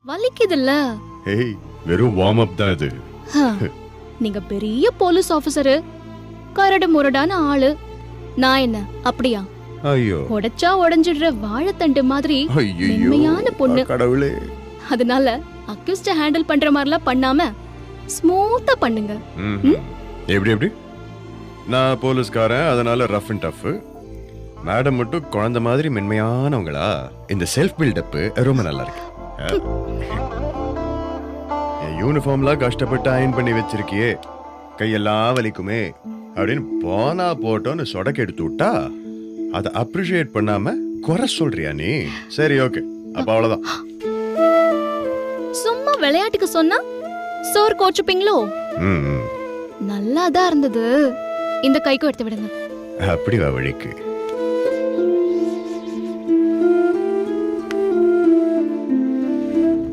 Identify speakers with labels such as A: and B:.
A: வலிக்குதுல்ல?
B: ஏய், வெறும் warm up தான் இது.
A: நீங்க பெரிய போலீஸ் ஆபீசரு, கரடு முரடான ஆளு. நான் என்ன அப்படியா?
B: ஐயோ,
A: உடைச்சா உடைஞ்சிடுற வாழைத்தண்டு மாதிரி மென்மையான பொண்ணு.
B: கடவுளே.
A: அதனால அக்யூஸ்ட ஹேண்டில் பண்ற மாதிரிலாம் பண்ணாம ஸ்மூத்தா பண்ணுங்க.
B: எப்படி எப்படி? நான் போலீஸ்காரன், அதனால ரஃப் அண்ட் டஃப். மேடம் மட்டும் குழந்தை மாதிரி மென்மையானவங்களா? இந்த செல்ஃப் பில்டப் ரொம்ப நல்லா இருக்கு. என் யூனிஃபார்ம்லாம் கஷ்டப்பட்டு அயன் பண்ணி வச்சிருக்கியே, கையெல்லாம் வலிக்குமே அப்படின்னு போனா போட்டோன்னு சொடக்கு எடுத்து விட்டா அதை அப்ரிஷியேட் பண்ணாம குறை சொல்றியா நீ? சரி, ஓகே, அப்ப அவ்வளவுதான்.
A: சும்மா விளையாட்டுக்கு சொன்னா சோறு கோச்சுப்பீங்களோ? நல்லாதான் இருந்தது. இந்த கைக்கும் எடுத்து விடுங்க.
B: அப்படி வா வழிக்கு.